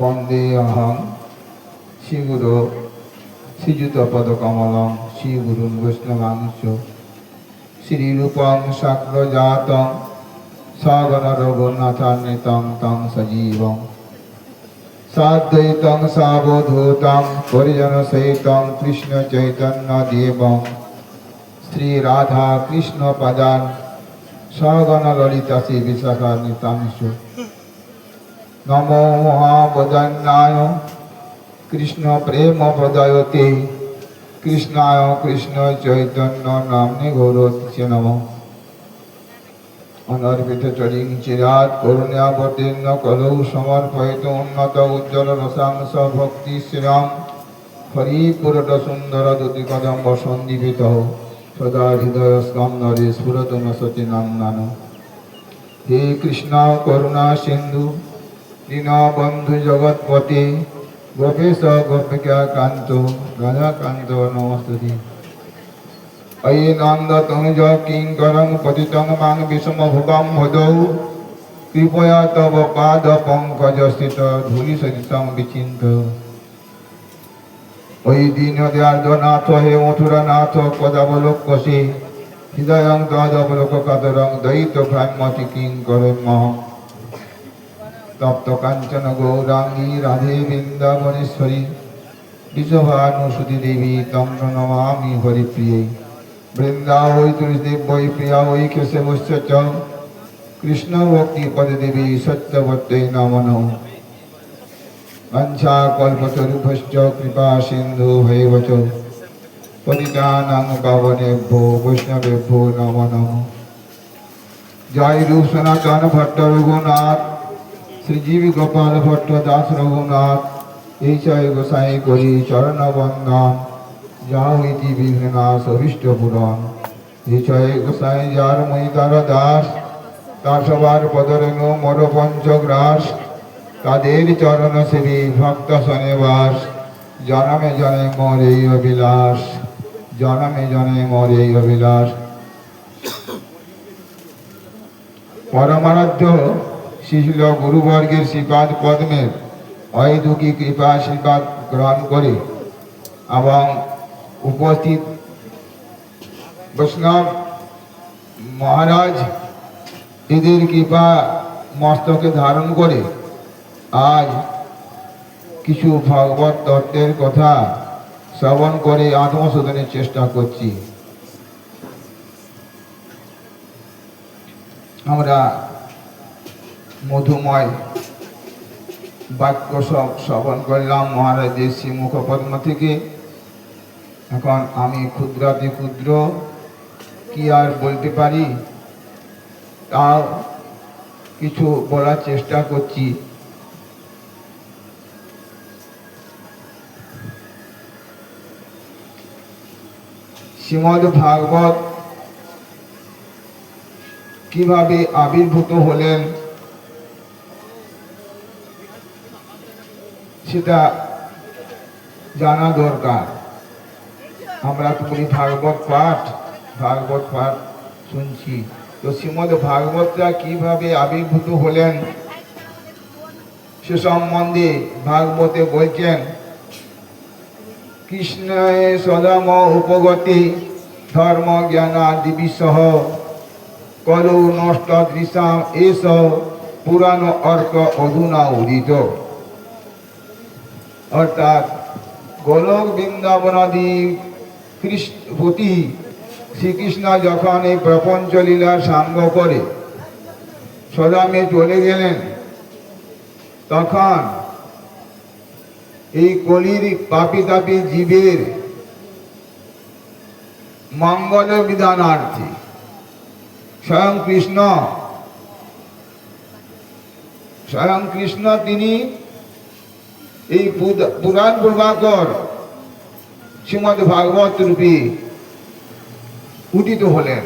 বন্দে অহং শ্রীগুরু শ্রীযুতপদকমলং শ্রীগুরুং বৈষ্ণবাংশ শ্রীরূপং সাগ্রজাতং সগণ রঘুনাথান্বিতং তং সজীবং সাদ্বৈতং সাবধূতং পরিজনসহিতং কৃষ্ণ চৈতন্য দেবং শ্রী রাধা কৃষ্ণ পদান সগণ ললিতা শ্রী বিশাখান্বিতাংশু নমো মহাবদন্যায় কৃষ্ণ প্রেম প্রদায়তে কৃষ্ণায় কৃষ্ণ চৈতন্য নাম্নে গৌরতিছে নমঃ অনর্পিত চরিং চিরাত করুণাবতীর্ণ কলৌ সমর্পয়িত উন্নত উজ্জ্বল রসাংস ভক্তি শ্রীরাম হরিপুরট সুন্দর দুতি কদম্ব সন্দীপিত সদা হৃদয় স্কন্দরে স্ফুরত সচিনন্দন হে কৃষ্ণ করুণা সিন্ধু দীনবন্ধু জগৎপতে গোপেশ গোপিকা কান্ত রাধাকান্ত নমস্তুতে अयि नंद तनुज किंकरं पतितं मां विषमभुवं हदौ कृपया तव पाद पंकज स्थित धूलिसरितं विचिन्त अयि दीनदयार्द्रनाथ हे मथुरानाथ पदावलोक्यसे हृदयं तदवलोककातरं दयितभ्राम्यति किंकरं तप्त काञ्चन गौरांगी राधे वृन्दावनेश्वरी वृषभानुसुति देवी तं नमामि हरिप्रिये वृंदावै तुलसीदेव प्रिया वै केशवश्च कृष्ण भक्ति पद देवी सत्यवत्यै नमो नमः वंशाकल्पतरुभ्यश्च कृपा सिन्धु भैव च पतितानां पावनेभ्यो वैष्णवेभ्यो नमो नमः जय रूप सनातन भट्ट रघुनाथ श्रीजीवी गोपाल भट्ट दास रघुनाथ ऐचाय गोसाई करी चरण वंदन যাও ইতি বিঘ্নাশ অভিষ্ট পুরাণ নিচয় গোসাই যার মই তার দাস তার সবার পদরেণু মর পঞ্চগ্রাস তাদের চরণ সেবী ভক্ত শনিবাস জনমে জনে মোর এই অভিলাষ জনমে জনে মোর এই অভিলাষ পরমারাধ্য শিশিল গুরুবর্গের শ্রীপাদ পদ্মের অহেতুকী কৃপা আশীর্বাদ গ্রহণ করে এবং उपस्थित वैष्णव महाराज এদের কৃপা মস্তকে ধারণ করে আজ কিছু ভাগবত তত্ত্বের কথা শ্রবণ করে আত্মশোধনের চেষ্টা করছি। আমরা মধুময় বাক্য সব শ্রবণ করলাম মহারাজের শ্রী মুখপদ্ম থেকে। এখন আমি ক্ষুদ্রাতি ক্ষুদ্র কি আর বলতে পারি, তাও কিছু বলার চেষ্টা করছি। শ্রীমদ্ ভাগবত কিভাবে আবির্ভূত হলেন সেটা জানা দরকার। আমরা তো বলি ভাগবত পাঠ শুনছি, তো শ্রীমদ্ ভাগবতরা কিভাবে আবির্ভূত হলেন সে সম্বন্ধে ভাগবতে বলছেন, কৃষ্ণে সদম উপগতি ধর্ম জ্ঞানাদি বিসহ কলৌ নষ্ট দৃশাম এস পুরাণ অর্ক অধুনা উদিত। অর্থাৎ গোলক বৃন্দাবনাদি কৃষ্ণপতি শ্রীকৃষ্ণ যখন এই প্রপঞ্চ লীলার সাঙ্গ করে সদামে চলে গেলেন, তখন এই কলির পাপী তাপী জীবের মঙ্গল বিধানার্থে স্বয়ং কৃষ্ণ তিনি এই পুরাণ প্রভাকর শ্রীমদ্ ভাগবত রূপে উদিত হলেন।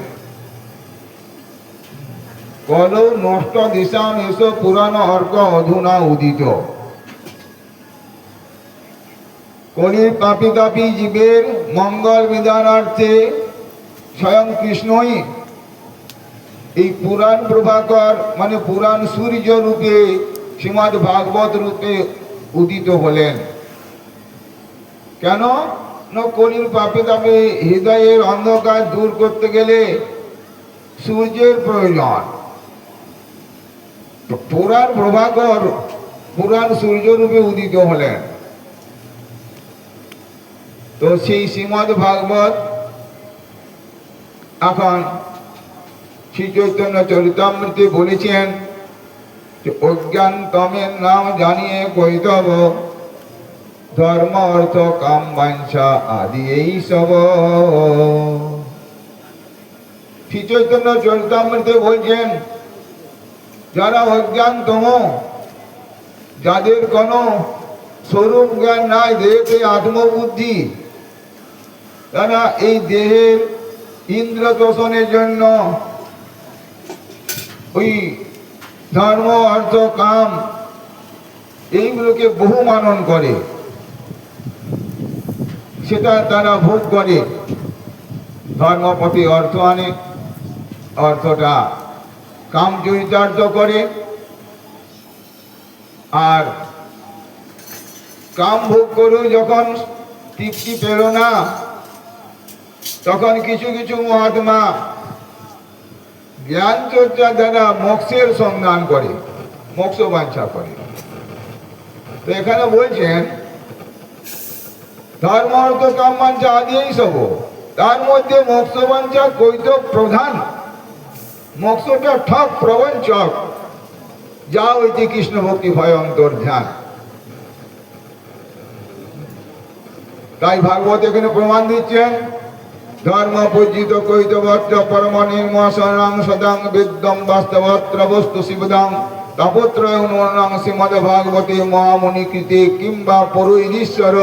কলৌ নষ্ট দিশাম এস পুরাণ অর্ক অধুনা উদিত। কলির পাপী তাপী জীবের মঙ্গল বিধানার্থে স্বয়ং কৃষ্ণই এই পুরাণ প্রভাকর মানে পুরাণ সূর্য রূপে শ্রীমদ্ ভাগবত রূপে উদিত হলেন। কেন না কলির পাপে তাপে হৃদয়ের অন্ধকার দূর করতে গেলে সূর্যের প্রয়োজন। পুরাণ প্রভাকর পুরাণ সূর্যরূপে উদিত হলেন। তো সেই শ্রীমদ্ ভাগবত এখন শ্রী চৈতন্য চরিতামৃতে বলেছেন যে অজ্ঞান তমের নাম জানিয়ে কৈতব ধর্ম অর্থ কাম বাঞ্ছা আদি এই সব। শ্রী চৈতন্য চরিতামৃতে বলছেন যারা অজ্ঞানতম, যাদের কোনো স্বরূপ জ্ঞান নাই, দেহেতে আত্মবুদ্ধি, তারা এই দেহের ইন্দ্র তোষণের জন্য ওই ধর্ম অর্থ কাম এইগুলোকে বহু মানন করে, সেটা তারা ভোগ করে। ধর্মপতি অর্থ আনে, অর্থটা কাম চরিতার্থ করে, আর কাম ভোগ করে যখন তৃপ্তি পেল না, তখন কিছু কিছু মহাত্মা জ্ঞান চর্চা দ্বারা মোক্ষের সন্ধান করে, মোক্ষ বাঞ্ছা করে। তো এখানে বলছেন ধর্ম অর্থ কাম বাঞ্ছা আদি এই সব, তার মধ্যে মোক্ষ বাঞ্ছা কৈত প্রধান। মোক্ষটা ঠক প্রবঞ্চক, যা হইতে কৃষ্ণ ভক্তি ভয় অন্তর ধ্যান। তাই ভাগবত এখানে প্রমাণ দিচ্ছেন ধর্ম পূজিত কৈতবত্র পরম নির্মশনং সদাং বিদ্যম বাস্তবত্র বস্তু শিবদাং তাপত্র অনুর্ণং শ্রীমদ ভাগবতে মহামুনি কৃতে কিংবা পরৈরীশ্বর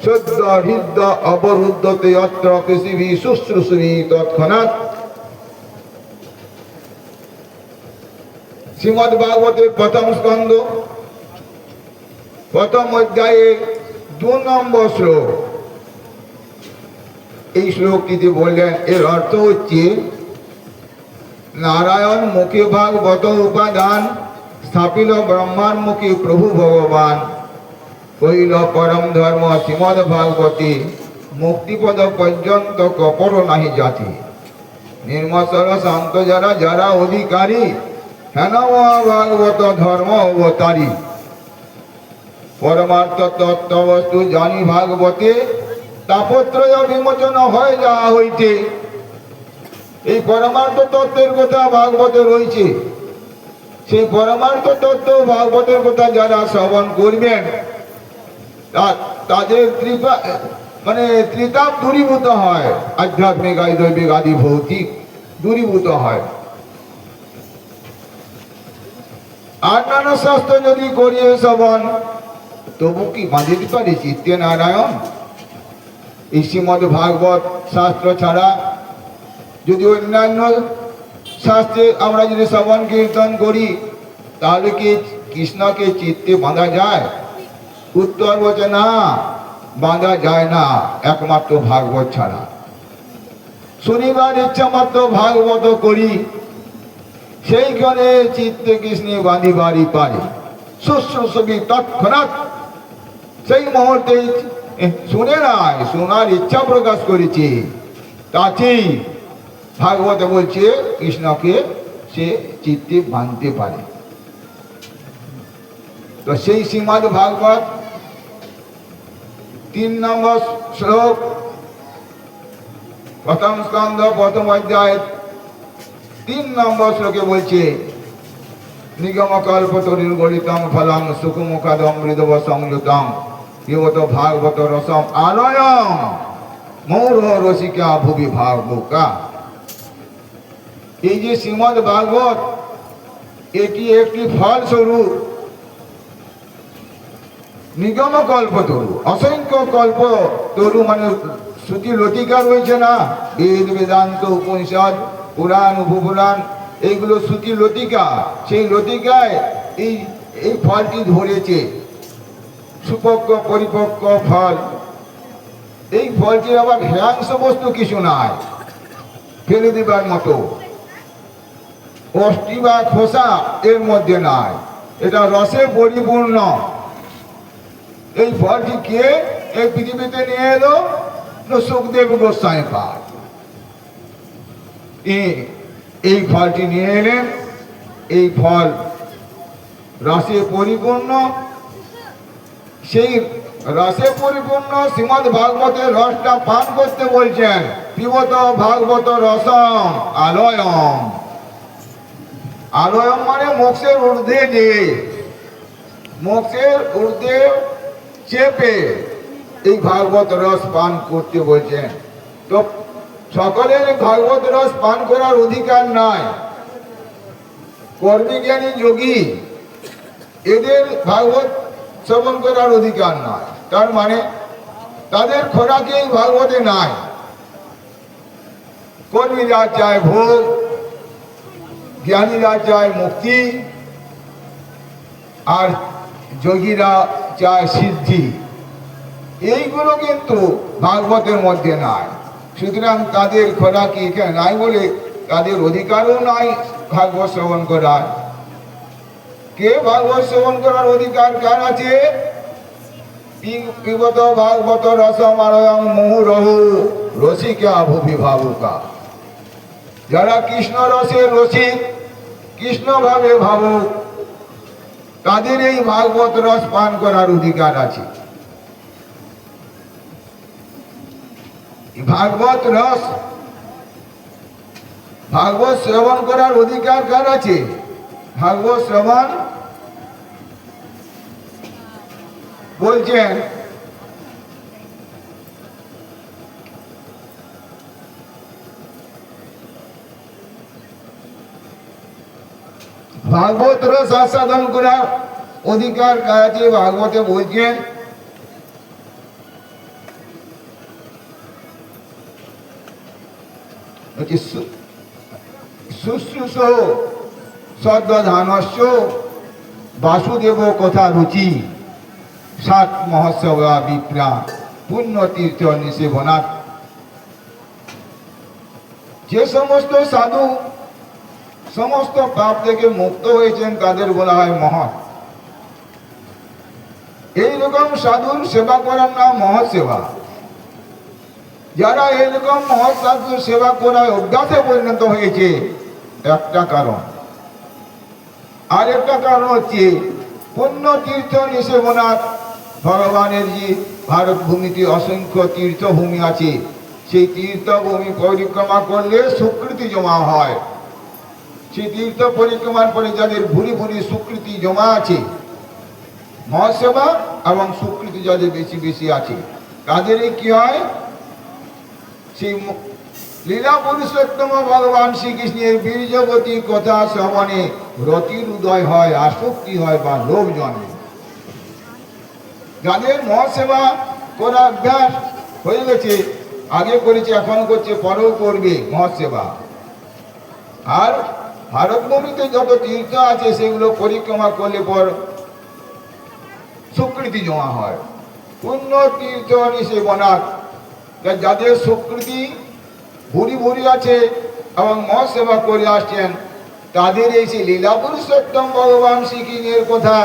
সদ্য হৃদ্য অবরুদ্ধতে অত্র পৃথিবী শুশ্রূষুরি তৎক্ষণাৎ। শ্রীমদ ভাগবতের প্রথম স্কন্ধ প্রথম অধ্যায়ে 2 নম্বর শ্লোক। এই শ্লোকটিতে বললেন, এর অর্থ হচ্ছে নারায়ণ মুখে ভাগবত উপাদান স্থাপিল ব্রহ্মার মুখে প্রভু ভগবান কহিল পরম ধর্ম শ্রীমদ ভাগবতী মুক্তিপদ পর্যন্ত কপর নাহি জাতি। নির্মসল শান্ত যারা যারা অধিকারী হেন ভাগবত ধর্ম অবতারী। পরমার্থ তত্ত্ব বস্তু জানি ভাগবতে তাপত্রয় বিমোচন হয় যা হইতে। এই পরমার্থ তত্ত্বের কথা ভাগবতে রয়েছে। সেই পরমার্থ তত্ত্ব ভাগবতের কথা যারা শ্রবণ করবেন তাদের ত্রিতাপ দূরীভূত হয়, আধ্যাত্মিক দৈবিক আদি ভৌতিক দূরীভূত হয়। আর নানা শাস্ত্র যদি করিয়ে শ্রবণ, তবু কি বাঁধিতে পারে চিত্তে নারায়ণ? এই শ্রীমদ ভাগবত শাস্ত্র ছাড়া যদি অন্যান্য শাস্ত্রে আমরা যদি শ্রবণ কীর্তন করি, তাহলে কি কৃষ্ণকে চিত্তে বাঁধা যায়? উত্তর বলছে না, বাঁধা যায় না একমাত্র ভাগবত ছাড়া। শনিবার ইচ্ছা মাত্র ভাগবত করি, সেইখানে চিত্তে কৃষ্ণে বাঁধিবারই পারে। শুশ্রূষবি তৎক্ষণাৎ, সেই মুহূর্তে শুনে নাই, শোনার ইচ্ছা প্রকাশ করেছে, তাতেই ভাগবত বলছে কৃষ্ণকে সে চিত্তে বাঁধতে পারে। তো সেই শ্রীমদ ভাগবত 3 নম্বর শ্লোক প্রথম স্কন্ধ প্রথম অধ্যায় 3 নম্বর শ্লোকে বলছে নিগম কল্পতরুর গলিতং ফলং সুখমুখাদম মৃদব সংযুতং পিবত ভাগবত রসম আলয়ং মৌর রসিকা ভুবি ভাগবকা। এই যে শ্রীমদ ভাগবত, এটি একটি ফলস্বরূপ নিগম কল্পতরু। অসংখ্য কল্প তরু মানে শ্রুতি লতিকা রয়েছে না, বেদ বেদান্ত উপনিষদ পুরাণ উপপুরাণ, এইগুলো শ্রুতি লতিকা। সেই লতিকায় এই ফলটি ধরেছে, সুপক্ষ পরিপক্ক ফল। এই ফলটির আবার ভ্যাংস বস্তু কিছু নাই ফেলে দেবার মতো, অষ্টি বা খোসা এর মধ্যে নাই, এটা রসে পরিপূর্ণ। এই ফলটি কে এই পৃথিবীতে নিয়ে এলো? সুখদেব গোস্বামী পাদ এই ফলটি নিয়ে এলেন। এই ফল রসে পরিপূর্ণ, সেই রসে পরিপূর্ণ শ্রীমদ ভাগবতের রসটা পান করতে বলছেন। পিবত ভাগবত রসম আলয়ম। আলয়ম মানে মোক্ষের ঊর্ধ্বে, যে মোক্ষের ঊর্ধ্বে চেপে এই ভাগবত রস পান করতে বলছেন। তো সকলের ভাগবত রস পান করার অধিকার নাই। কর্মী জ্ঞানী যোগী এদের ভাগবত শ্রবণ করার অধিকার নাই। তার মানে তাদের খোরাকে এই ভাগবতে নাই। কর্মীরা চায় ভোগ, জ্ঞানীরা চায় মুক্তি, আর যোগীরা চায় সিদ্ধি। এইগুলো কিন্তু ভাগবতের মধ্যে নাই। সুতরাং তাদের খোরাকি এখানে নাই বলে তাদের অধিকারও নাই ভাগবত শ্রবণ করার। কে ভাগবত শ্রবণ করার অধিকার কার আছে? পিবত ভাগবত রসমালয়ং মুহুরহু রসিকা ভূমি ভাবুকা। যারা কৃষ্ণ রসের রসিক, কৃষ্ণ ভাবে ভাবুক, তাদের এই ভাগবত রস পান করার অধিকার আছে। ভাগবত রস, ভাগবত শ্রবণ করার অধিকার কার আছে? ভাগবত শ্রবণ বলছেন ভাগবত রস আস্বাদন করার অধিকার কার আছে? ভাগবতে বলছেন শুশ্রূষ সদ্ধানস্য বাসুদেব কথা রুচি সাত মহোৎসব বিপ্রা পুণ্য তীর্থ নিষেবনাথ। যে সমস্ত সাধু সমস্ত পাপ থেকে মুক্ত হয়েছেন তাদের বলা হয় মহৎ। এইরকম সাধুর সেবা করার নাম মহৎ সেবা। যারা এরকম মহৎ সাধুর সেবা করায় অভ্যাসে পরিণত হয়েছে, একটা কারণ। আর একটা কারণ হচ্ছে পুণ্য তীর্থ নিষেবনাথ। ভগবানের যে ভারত ভূমিতে অসংখ্য তীর্থভূমি আছে, সেই তীর্থভূমি পরিক্রমা করলে সুকৃতি জমা হয়। সেই তীর্থ পরিক্রমার পরে যাদের ভুরি ভুরি সুকৃতি জমা আছে, মহাসেবা এবং সুকৃতি যাদের বেশি বেশি আছে, তাদেরই কি হয়? সেই লীলা পুরুষোত্তম ভগবান শ্রীকৃষ্ণের বীর্যবতী কথা শ্রবণে রতির উদয় হয়, আসক্তি হয় বা লোভ জন্মে। যাদের মহাসেবা করার অভ্যাস হয়ে গেছে, আগে করেছে, এখন করছে, পরেও করবে মহাসেবা। আর ভারতভূমিতে যত তীর্থ আছে সেগুলো পরিক্রমা করলে পর সুকৃতি জমা হয়। পুণ্য তীর্থ নিষেবনাথ। যাদের সুকৃতি ভুরি ভুরি আছে এবং মহাসেবা করে আসছেন, তাদের এই সেই লীলা পুরুষোত্তম ভগবান শ্রীকৃষ্ণের কথা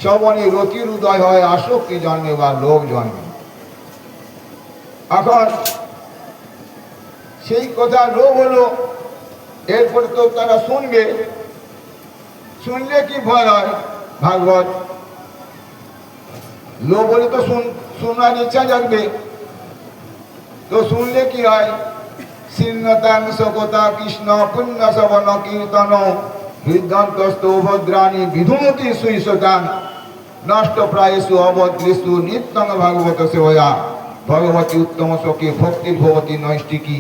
শ্রবণে রতির উদয় হয়, আসক্তি জন্মে বা লোভ জন্মে। এখন সেই কথা লোভ হলো, এরপরে তো তারা শুনবে। শুনলে কি ফল হয়? ভাগবত লোভ হলে তো শোনার ইচ্ছা জাগবে। তো শুনলে কি হয়? শীর্ণতাং সকতা কৃষ্ণ পুণ্য শ্রবণ কীর্তন হৃদন্তস্থ ভদ্রাণী বিধুমতি সুইশতাং নষ্ট প্রায়সু অবদ্রেষু নিত্যং ভাগবত সেবয়া ভগবতী উত্তম সখী ভক্তির ভবতী নৈষ্টিকী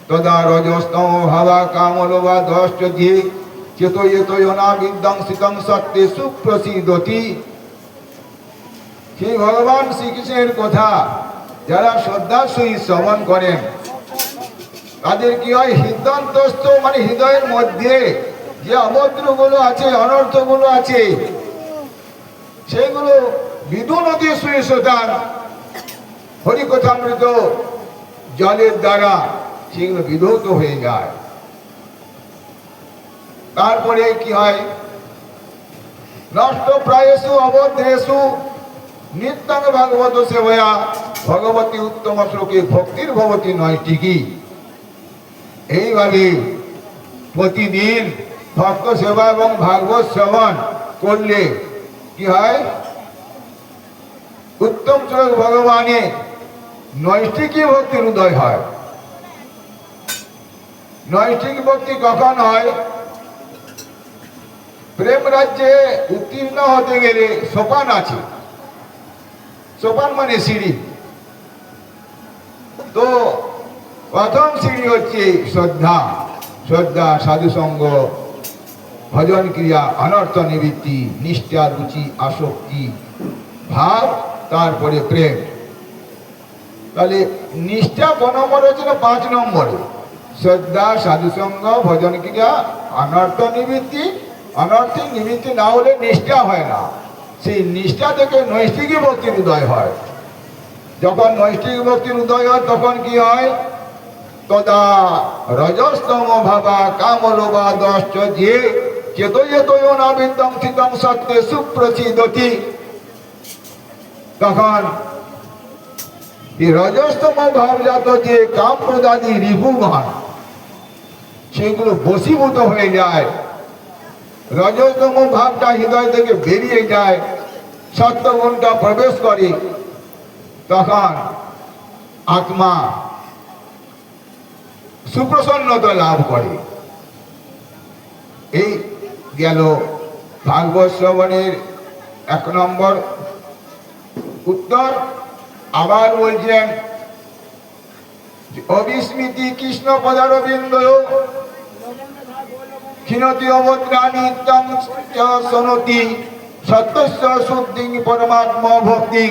তদা রজস্তম ভাবা কামলোভা দশ্চ দিয়ে চেতয়তয়না বিধ্বংসিতং সত্যে সুপ্রসিদ্ধতি। সেই ভগবান শ্রীকৃষ্ণের কথা যারা শ্রদ্ধার সহিত শ্রবণ করেন, তাদের কি হয়? হৃদন্তস্থ মানে হৃদয়ের মধ্যে যে অভদ্রগুলো আছে, অনর্থগুলো আছে, সেগুলো বিধুনতি সুইশতান হরিকথামৃত জলের দ্বারা সেগুলো বিধৌত হয়ে যায়। তারপরে কি হয়? নষ্ট প্রায়সু অবদ্রেষু নিত্যং ভাগবত সেবয়া ভগবতী উত্তম শ্লোকে ভক্তির ভবতী নয় টিকি। এইভাবে প্রতিদিন ভক্ত সেবা এবং ভাগবত শ্রবণ করলে কি হয়? উত্তম শ্লোক ভগবানের নৈষ্ঠিকী ভক্তির উদয় হয়। নৈষ্ঠিক ভক্তি কখন হয়? প্রেম রাজ্যে উত্তীর্ণ হতে গেলে সোপান আছে। সোপান মানে সিঁড়ি। তো প্রথম সিঁড়ি হচ্ছে শ্রদ্ধা। শ্রদ্ধা, সাধুসঙ্গ, ভজন ক্রিয়া, অনর্থ নিবৃত্তি, নিষ্ঠা, রুচি, আসক্তি, ভাব, তারপরে প্রেম। তাহলে নিষ্ঠা কোন নম্বর হচ্ছে না? 5 নম্বরে। শ্রদ্ধা, সাধুসঙ্গ, ভজন ক্রিয়া, অনর্থ নিবৃত্তি। অনর্থিক নিবৃত্তি না হলে নিষ্ঠা হয় না। সেই নিষ্ঠা থেকে নৈষ্ঠিকী ভক্তির উদয় হয়। যখন নৈষ্ঠিক ভক্তির উদয় হয় তখন কি হয়? তদা রজস্তম ভাবা কামলোভা দশ্চ যে চেতয়তয় নাবিদ্যং স্থিতং সত্যে সুপ্রসিদতি। তখন এই রজস্তম ভাবজাত যে কাম প্রদাদি রিপুগণ সেগুলো বশীভূত হয়ে যায়। রজস্তম ভাবটা হৃদয় থেকে বেরিয়ে যায়, সত্যগুণটা প্রবেশ করে। তখন আত্মা সুপ্রসন্নতা লাভ করে। এই গেল ভাগবত শ্রবণের 1 নম্বর উত্তর। আবার বলছেন অবিস্মৃতি কৃষ্ণ পদারবিন্দ ক্ষীণতি অবদ্রাণী তং শোনতি সত্যস্য শুদ্ধিং পরমাত্মা ভক্তি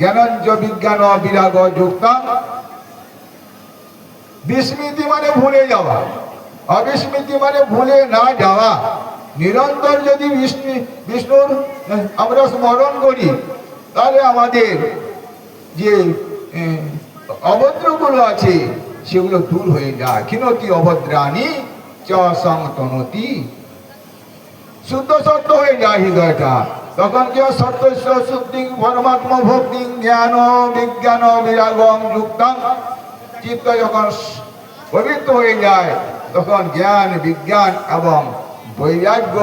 জ্ঞানঞ্চ বিজ্ঞান বিরাগ যুক্তং। বিস্মৃতি মানে ভুলে যাওয়া, অবিস্মৃতি মানে ভুলে না যাওয়া। নিরন্তর যদি বিষ্ণুর আমরা স্মরণ করি তাহলে আমাদের যে অভদ্রগুলো আছে সেগুলো দূর হয়ে যায়। ক্ষীণতি অভদ্রাণী চ সংতনতি, শুদ্ধ সত্য হয়ে যায় হৃদয়টা। তখন কি হয়? সত্যস্য শুদ্ধি পরমাত্মা ভক্তি জ্ঞান বিজ্ঞান বিরাগং যুক্তং। চিত্ত যখন পবিত্র হয়ে যায় তখন জ্ঞান, বিজ্ঞান এবং বৈরাগ্য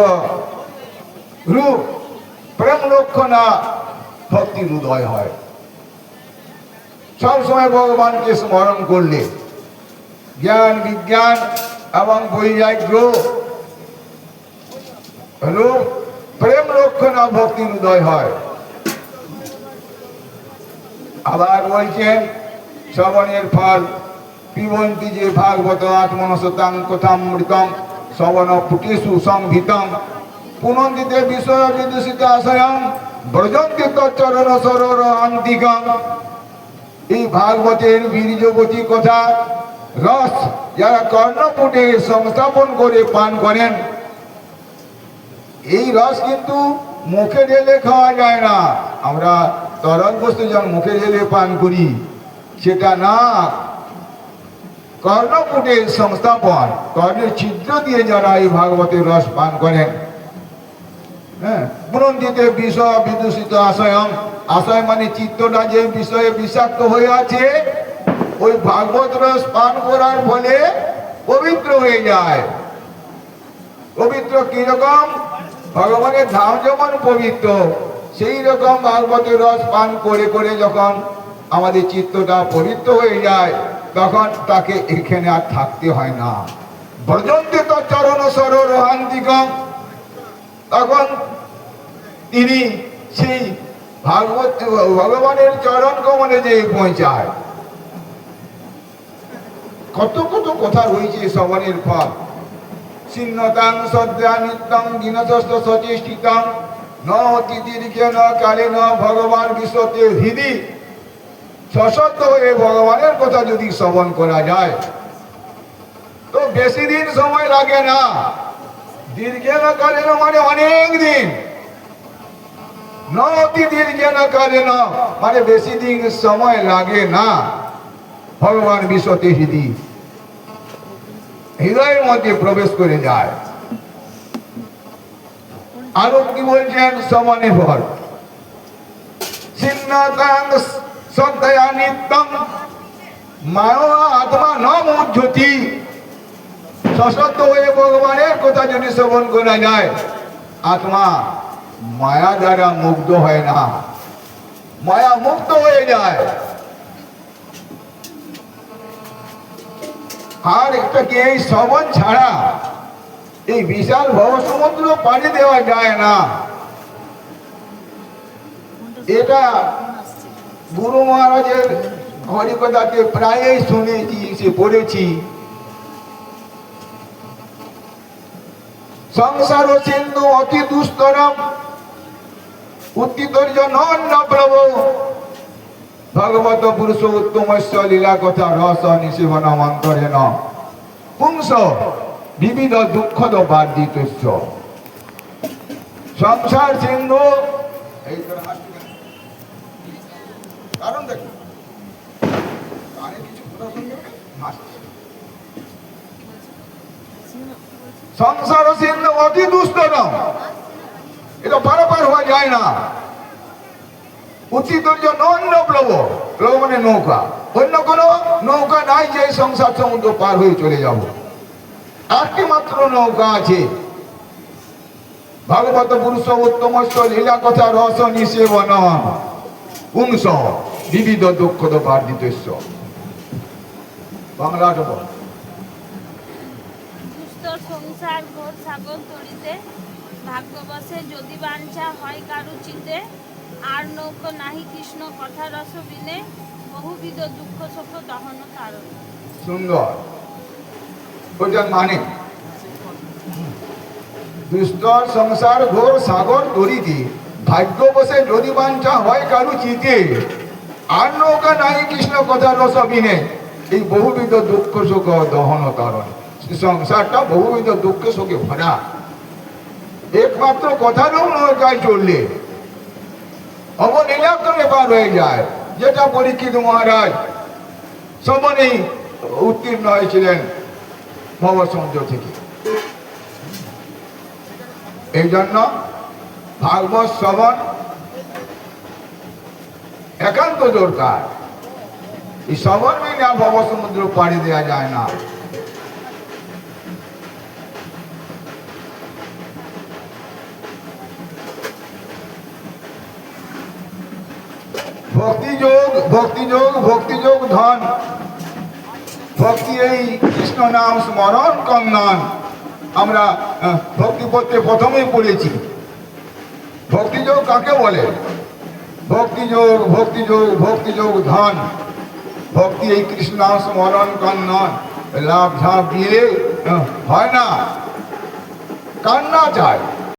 রূপ প্রেম লক্ষণা ভক্তির উদয় হয়। সবসময় ভগবানকে স্মরণ করলে জ্ঞান, বিজ্ঞান এবং বৈরাগ্য রূপ প্রেম লক্ষণা ভক্তির উদয় হয়। আবার বলছেন শ্রবণের ফল পিবন্তি যে ভাগবত আত্মনসতাং কথামৃতং শ্রবণ পুটেষু সংহিতং পুনন্দিতে বিষয় বিদূষিত আশয়ং ব্রজন্তি তচ্চরণ সরোর আন্তিকং। এই ভাগবতের বীর্যবতী কথা রস যারা কর্ণপুটে সংস্থাপন করে পান করেন, এই রস কিন্তু মুখে ঢেলে খাওয়া যায় না। আমরা তরল বস্তু যেমন মুখে ঢেলে পান করি সেটা না, কর্ণপুটের সংস্থাপন, কর্ণের ছিদ্র দিয়ে যারা এই ভাগবতের রস পান করেন, হ্যাঁ, পুনন্দিতে বিষয় বিদূষিত আশয়ং। আশয় মানে চিত্তটা যে বিষয়ে বিষাক্ত হয়ে আছে, ওই ভাগবত রস পান করার ফলে পবিত্র হয়ে যায়। পবিত্র কিরকম? ভগবানের ধাম যেমন পবিত্র, সেই রকম ভাগবতের রস পান করে করে যখন আমাদের চিত্তটা পবিত্র হয়ে যায় তখন তাকে এখানে আর থাকতে হয় না। ব্রজন্তি তচ্চরণ সরোর আন্তিকং। তখন তিনি সেই ভাগবত ভগবানের চরণ কমলে যে পৌঁছায়। কত কত কথা রয়েছে শ্রবণের ফল। ছিন্নতাং শ্রদ্ধা নিত্যং দিনযস্ত সচেষ্টিতাং ন অতিদীর্ঘেন কালেন ভগবান বিশ্বতে হৃদি। সশব্দ হয়ে ভগবানের কথা যদি শ্রবণ করা যায় তো বেশি দিন সময় লাগে না। দীর্ঘেন কালেন মানে অনেক দিন, ন অতি দীর্ঘেন কালেন মানে বেশি দিন সময় লাগে না। ভগবান বিশ্বতে হৃদি, হৃদয়ের মধ্যে প্রবেশ করে যায়। আরো কি বলছেন শ্রবণের ফল? সিন্নতাং শ্রদ্ধয়া নিত্যং মায়া আত্মা ন মুহ্যতি। সশব্দ হয়ে ভগবানের কথা যদি শ্রবণ করা যায়, আত্মা মায়া দ্বারা মুগ্ধ হয় না, মায়া মুক্ত হয়ে যায়। আর এটাকে এই শ্রবণ ছাড়া এই বিশাল ভব সমুদ্র পাড়ি দেওয়া যায় না। এটা গুরু মহারাজের হরিকথাকে প্রায়ই শুনেছি, সে পড়েছি। সংসার সিন্ধু অতি দুস্তরম উত্তিতর্য নন্ন প্রভু ভগবত পুরুষ উত্তমস্য লীলা কথা রস নিষেবন অন্তরেণ পুংস বিবিধ দুঃখদ বার্ধিতস্য। সংসার সিন্ধু কারণ দেখো সংসার সিন্ধু অতি দুস্তর, এটা পারাপার হওয়া যায় না। উত্তিতর্য নন্য প্লব, প্লব মানে নৌকা, অন্য কোনো নৌকা নাই যে সংসার সমুদ্র পার হয়ে চলে যাব। একটি মাত্র নৌকা আছে, ভাগবত পুরুষ উত্তমস্য লীলা কথা রস নিষেবন পুংস বিবিধ দুঃখদ বার্ধিতস্য। বাংলাটা বল। সংসার ঘোর সাগর তরিতে ভাগ্যবশে যদি বাঞ্ছা হয় কারুচিতে আর নৌকো নাহি কৃষ্ণ কথা রস বিনে বহুবিধ দুঃখ শোক দহন কারণ। সুন্দর। ওটার মানে দুস্তর সংসার ঘোর সাগর তরিতে ভাগ্যবশে যদি বাঞ্ছা হয় কারুচিতে আর নৌকা নাহি কৃষ্ণ কথা রস বিনে এই বহুবিধ দুঃখ শোক দহন কারণ। সংসারটা বহুবিধ দুঃখ শোকে ভরা। একমাত্র কথারও নৌকায় চললে অবলীলা করে পার হয়ে যায়, যেটা পরীক্ষিত মহারাজ শ্রবণেই উত্তীর্ণ হয়েছিলেন ভবসমুদ্র থেকে। এই জন্য ভাগবত শ্রবণ একান্ত দরকার। এই শ্রবণ বিনা ভবসমুদ্র পাড়ি দেওয়া যায় না। ভক্তিযোগ ভক্তিযোগ ভক্তিযোগ ধন ভক্তি, এই কৃষ্ণ নাম স্মরণ কন্দন। আমরা ভক্তি পত্রে প্রথমেই পড়েছি। ভক্তিযোগ কাকে বলে? ভক্তিযোগ ভক্তিযোগ ভক্তিযোগ ধন। ভক্তি এই কৃষ্ণ নাম স্মরণ কন্দন। লাভ ঝাঁপ দিয়ে হয় না, কান্না চায়।